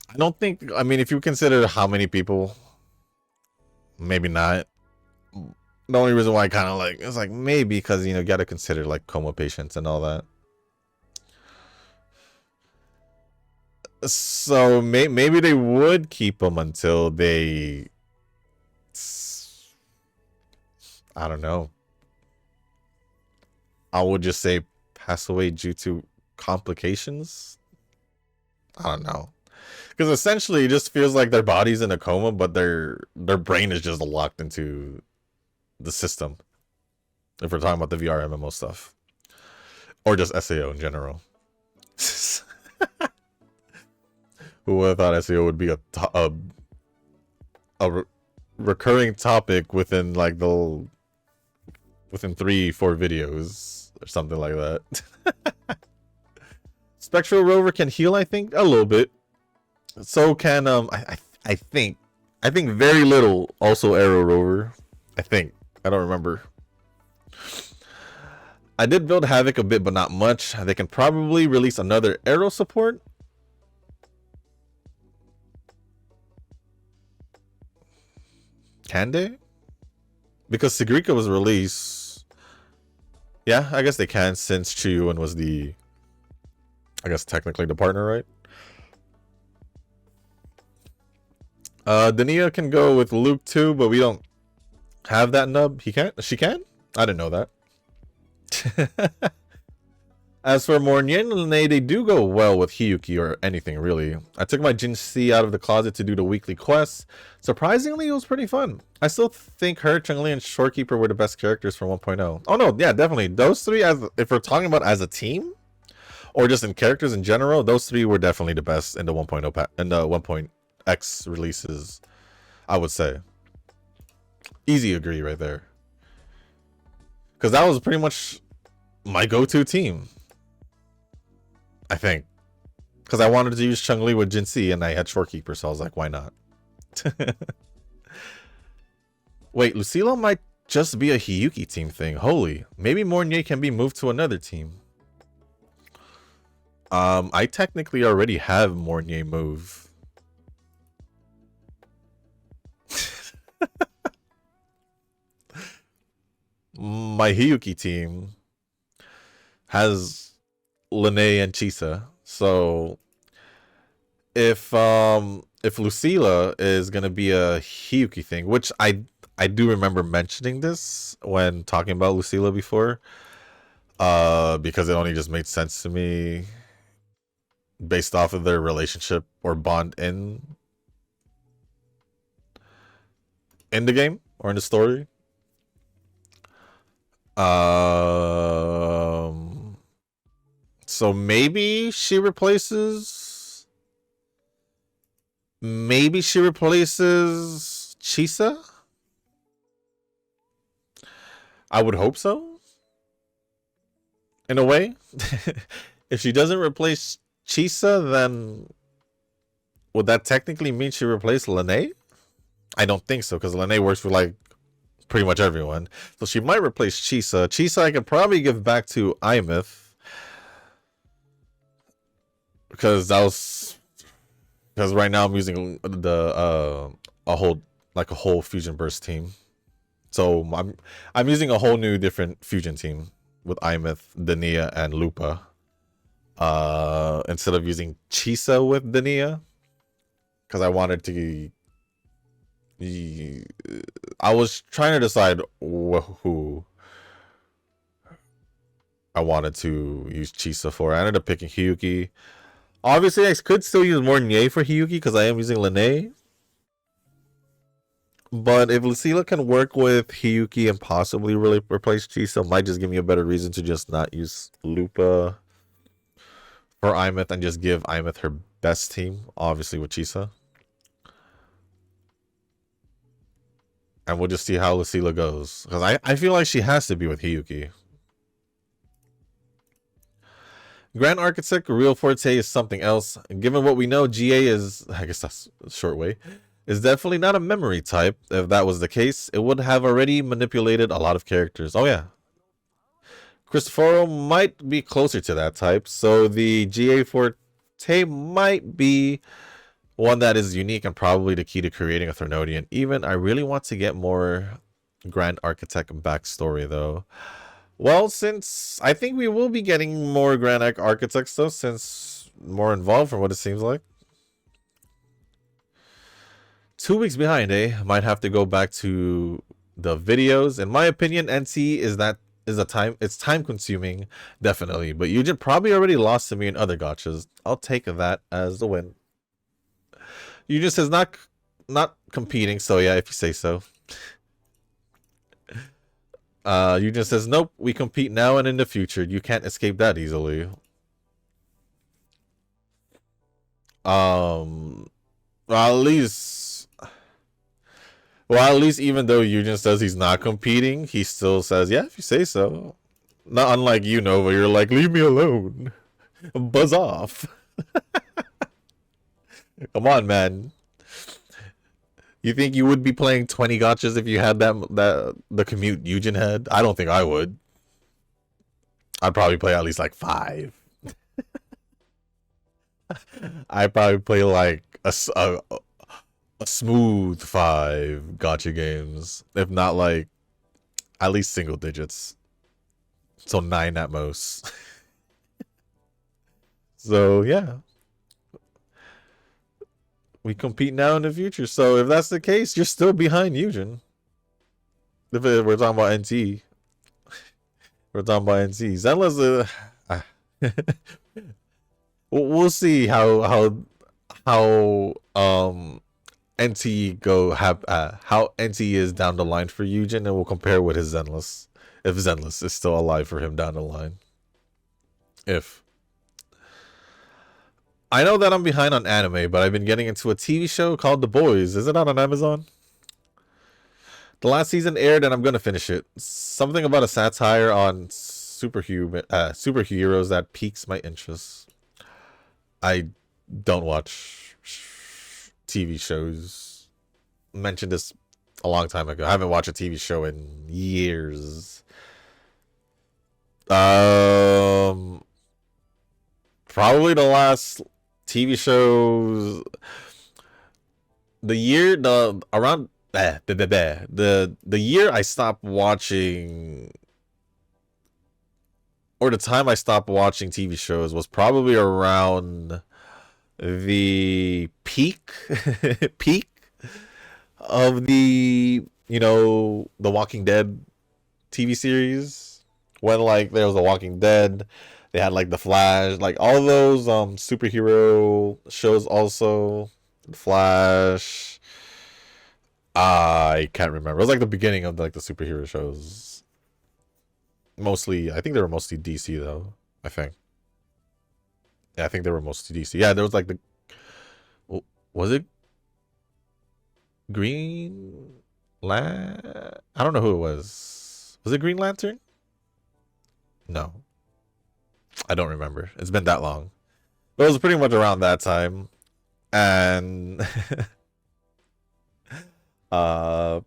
I don't think, I mean, if you consider how many people, maybe not. The only reason why I kind of like, it's like maybe because, you know, you got to consider like coma patients and all that. So maybe they would keep them until they, I don't know. I would just say pass away due to complications. I don't know. Because essentially it just feels like their body's in a coma, but their brain is just locked into the system. If we're talking about the VR MMO stuff. Or just SAO in general. Who would have thought SAO would be a recurring topic within like within 3-4 videos or something like that. Spectral Rover can heal, I think, a little bit. So can I think very little also Arrow Rover. I think. I don't remember. I did build Havoc a bit, but not much. They can probably release another Arrow support. Can they? Because Sigrika was released. Yeah, I guess they can, since Chiyuan was the, I guess technically the partner, right? Dania can go with Luke too, but we don't have that nub. He can't? She can? I didn't know that. As for Mornien and Lene, they do go well with Hiyuki or anything, really. I took my Jinshi out of the closet to do the weekly quests. Surprisingly, it was pretty fun. I still think her, Chun-Li, and Shorekeeper were the best characters from 1.0. Oh no, yeah, definitely. Those three, as if we're talking about as a team, or just in characters in general, those three were definitely the best in the 1.0 and the 1.x releases, I would say. Easy agree right there. Because that was pretty much my go-to team. I think. Because I wanted to use Chun-Li with Jin-Si and I had Shorekeeper, so I was like, why not? Wait, Lucila might just be a Hiyuki team thing. Holy. Maybe Mornier can be moved to another team. I technically already have Mornier move. My Hiyuki team has Lene and Chisa. So if Lucila is gonna be a Hiyuki thing, which I do remember mentioning this when talking about Lucila before, because it only just made sense to me based off of their relationship or bond in the game or in the story. So maybe she replaces Chisa? I would hope so. In a way. If she doesn't replace Chisa, then would that technically mean she replaced Lene? I don't think so, because Lene works with like pretty much everyone. So she might replace Chisa. Chisa I could probably give back to Imith. Because right now I'm using the a whole Fusion Burst team. So I'm using a whole new different Fusion team with Imith, Dania, and Lupa. Instead of using Chisa with Dania. Because I wanted to... I was trying to decide who I wanted to use Chisa for. I ended up picking Hiyuki. Obviously, I could still use Mornier for Hiyuki because I am using Lene. But if Lucila can work with Hiyuki and possibly really replace Chisa, it might just give me a better reason to just not use Lupa for Imith and just give Imith her best team, obviously with Chisa. And we'll just see how Lucila goes. Because I feel like she has to be with Hiyuki. Grand Architect, Real Forte is something else. Given what we know, GA is, I guess that's a short way, is definitely not a memory type. If that was the case, it would have already manipulated a lot of characters. Oh yeah. Cristoforo might be closer to that type, so the GA Forte might be one that is unique and probably the key to creating a Threnodian. Even I really want to get more Grand Architect backstory though. Well, since I think we will be getting more Grand Architects though, since more involved from what it seems like. 2 weeks behind, eh? Might have to go back to the videos. In my opinion, NT is it's time consuming, definitely. But Eugen probably already lost to me in other gotchas. I'll take that as the win. Eugen says not competing, so yeah, if you say so. Eugen says nope, we compete now and in the future. You can't escape that easily. Well, at least even though Eugen says he's not competing, he still says, yeah, if you say so. Not unlike you, Nova, you're like, leave me alone. Buzz off. Come on, man. You think you would be playing 20 gotchas if you had the commute Eugen had? I don't think I would. I'd probably play at least like 5. I'd probably play like a smooth 5 gotcha games, if not like at least single digits. So 9 at most. So yeah. We compete now in the future. So if that's the case, you're still behind Eugen. If we're talking about NT. We're talking about NT. Zenla's we'll see how NT how NT is down the line for Eugen, and we'll compare with his Zenless. If Zenless is still alive for him down the line. If I know that I'm behind on anime, but I've been getting into a TV show called The Boys. Is it out on Amazon? The last season aired and I'm going to finish it. Something about a satire on superheroes that piques my interest. I don't watch TV shows. Mentioned this a long time ago. I haven't watched a TV show in years. Probably the last TV shows. The year the around the year I stopped watching, or the time I stopped watching TV shows was probably around the peak peak of the the Walking Dead TV series, when like there was The Walking Dead, they had like The Flash, like all those superhero shows also. Flash, I can't remember. It was like the beginning of like the superhero shows. Mostly, I think they were mostly DC though. I think. Yeah, I think they were mostly DC. Yeah, there was like the. Was it Green I don't know who it was. Was it Green Lantern? No, I don't remember. It's been that long. But it was pretty much around that time, and I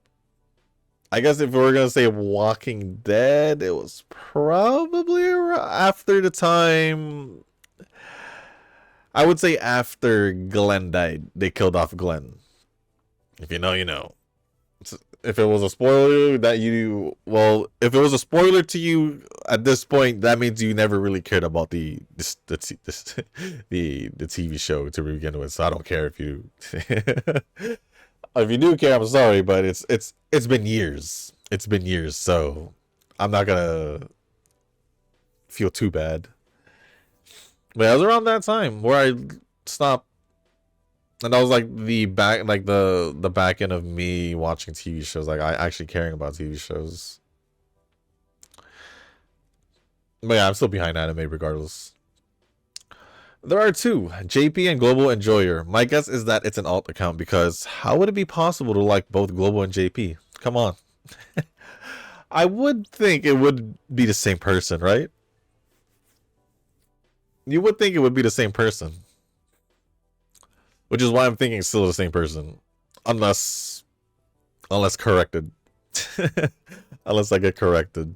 guess if we were gonna say Walking Dead, it was probably after the time. I would say after Glenn died, they killed off Glenn. If you know, you know. If it was a spoiler that you, well, if it was a spoiler to you at this point, that means you never really cared about the TV show to begin with. So I don't care if you if you do care, I'm sorry, but it's been years. It's been years, so I'm not gonna feel too bad. But it was around that time where I stopped, and that was like the back end of me watching TV shows, like I actually caring about TV shows. But yeah, I'm still behind anime regardless. There are two, JP and Global Enjoyer. My guess is that it's an alt account, because how would it be possible to like both Global and JP? Come on. I would think it would be the same person, right? You would think it would be the same person. Which is why I'm thinking it's still the same person. Unless corrected. Unless I get corrected.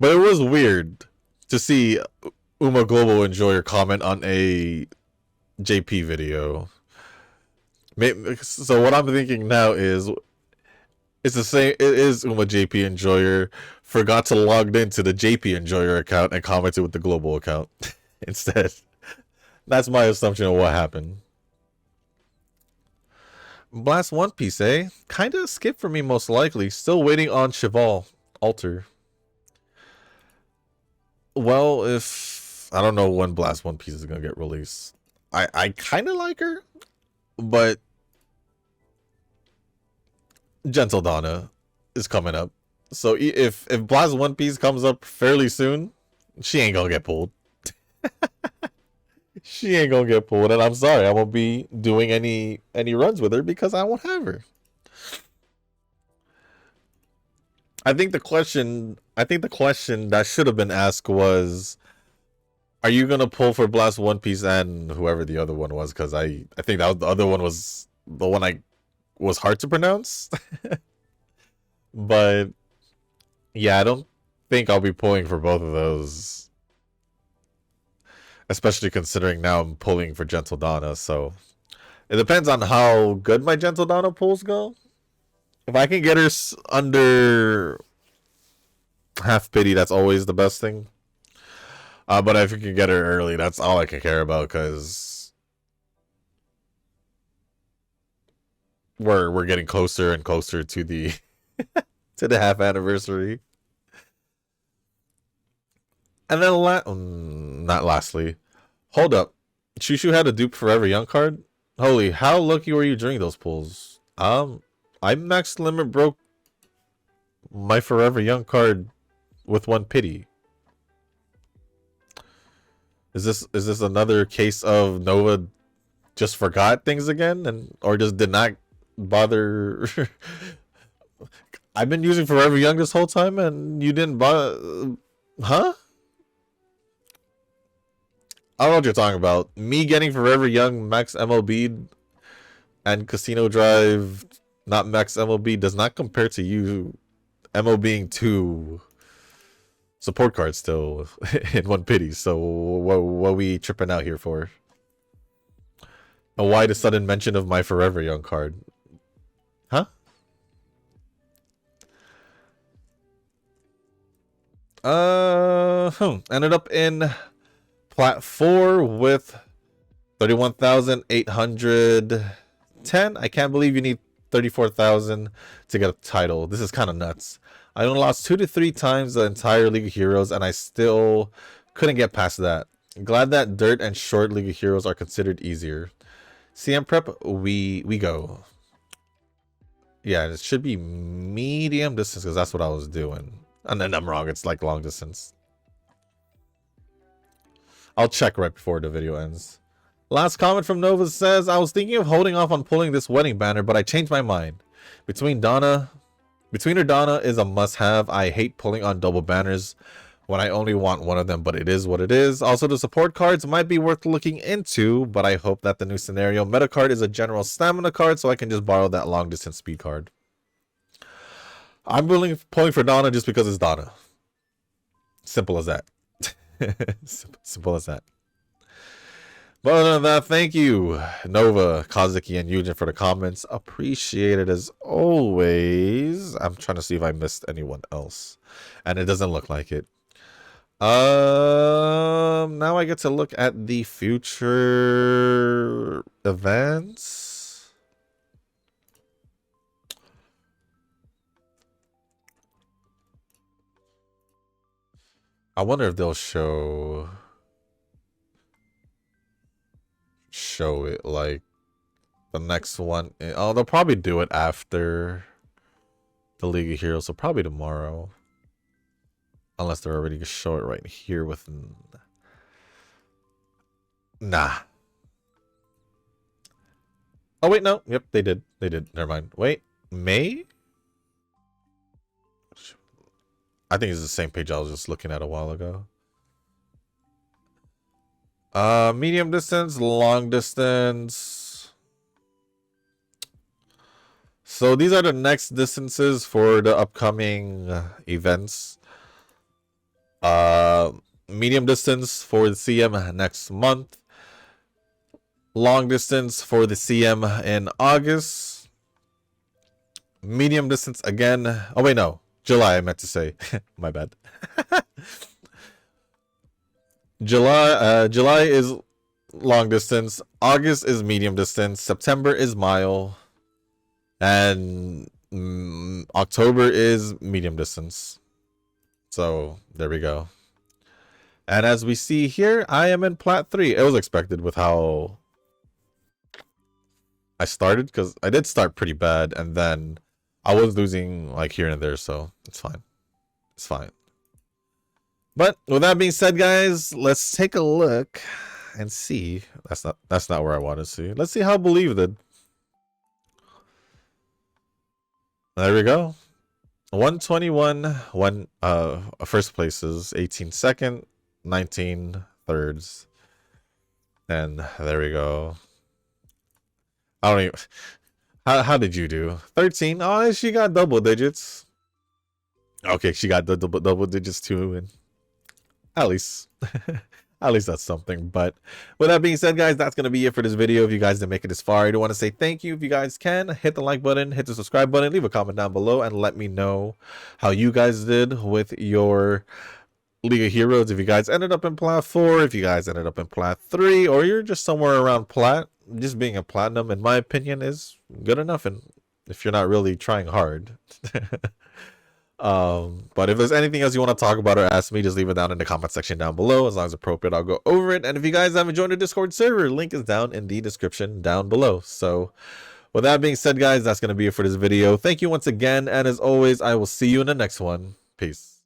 But it was weird to see Uma Global Enjoyer comment on a JP video. So what I'm thinking now is it's the same. It is Uma JP Enjoyer forgot to log into the JP Enjoyer account and commented with the global account instead. That's my assumption of what happened. Blast One Piece, eh? Kinda skip for me most likely. Still waiting on Cheval Alter. Well, if I don't know when Blast One Piece is gonna get released. I kinda like her, but Gentle Donna is coming up. So if Blast One Piece comes up fairly soon, she ain't gonna get pulled. She ain't gonna get pulled, and I'm sorry, I won't be doing any runs with her because I won't have her. I think the question that should have been asked was, are you gonna pull for Blast One Piece and whoever the other one was? Because I think that was, the other one was the one I was hard to pronounce. But yeah, I don't think I'll be pulling for both of those, especially considering now I'm pulling for Gentle Donna. So it depends on how good my Gentle Donna pulls go. If I can get her under half pity, that's always the best thing. But if you can get her early, that's all I can care about, because we're getting closer and closer to the to the half anniversary. And then not lastly, hold up, Shushu had a dupe Forever Young card. Holy, how lucky were you during those pulls? I max limit broke my Forever Young card with one pity. Is this another case of Nova just forgot things again, and or just did not bother? I've been using Forever Young this whole time, and you didn't bother, huh? I don't know what you're talking about. Me getting Forever Young Max MLB and Casino Drive not Max MLB does not compare to you MLBing 2 support cards still in one pity. So what we tripping out here for? And why the sudden mention of my Forever Young card? Huh? Ended up in Plat 4 with 31,810. I can't believe you need 34,000 to get a title. This is kind of nuts. I only lost 2 to 3 times the entire League of Heroes, and I still couldn't get past that. Glad that Dirt and Short League of Heroes are considered easier. CM Prep, we go. Yeah, it should be medium distance because that's what I was doing. And then I'm wrong. It's like long distance. I'll check right before the video ends. Last comment from Nova says, I was thinking of holding off on pulling this wedding banner, but I changed my mind. Between her Donna is a must-have. I hate pulling on double banners when I only want one of them, but it is what it is. Also, the support cards might be worth looking into, but I hope that the new scenario meta card is a general stamina card, so I can just borrow that long distance speed card. I'm pulling for Donna just because it's Donna. Simple as that. Simple as that. But other than that, thank you, Nova, Kazuki, and Yujin for the comments. Appreciate it as always. I'm trying to see if I missed anyone else, and it doesn't look like it. Now I get to look at the future events. I wonder if they'll show it like the next one. Oh, they'll probably do it after the League of Heroes, so probably tomorrow. Unless they're already gonna show it right here with... Nah. Oh, wait, no. Yep, they did. They did. Never mind. Wait. May? I think it's the same page I was just looking at a while ago. Medium distance, long distance. So these are the next distances for the upcoming events. Medium distance for the CM next month. Long distance for the CM in August. Medium distance again. Oh wait, no. July, I meant to say. My bad. July is long distance. August is medium distance. September is mile. And October is medium distance. So there we go. And as we see here, I am in Plat 3. It was expected with how I started, because I did start pretty bad, and then I was losing like here and there, so it's fine. It's fine. But with that being said, guys, let's take a look and see. That's not where I want to see. Let's see how Believe did. There we go. 121 first places, 18 second, 19 thirds. And there we go. I don't even... How did you do? 13. Oh, she got double digits. Okay, she got the double digits too, and at least that's something. But with that being said, guys, that's going to be it for this video. If you guys didn't make it this far, I do want to say thank you. If you guys can, hit the like button, hit the subscribe button, leave a comment down below, and let me know how you guys did with your League of Heroes. If you guys ended up in Plat 4, if you guys ended up in Plat 3, or you're just somewhere around Plat, just being a Platinum, in my opinion, is good enough. And if you're not really trying hard. But if there's anything else you want to talk about or ask me, just leave it down in the comment section down below. As long as appropriate, I'll go over it. And if you guys haven't joined the Discord server, link is down in the description down below. So with that being said, guys, that's going to be it for this video. Thank you once again. And as always, I will see you in the next one. Peace.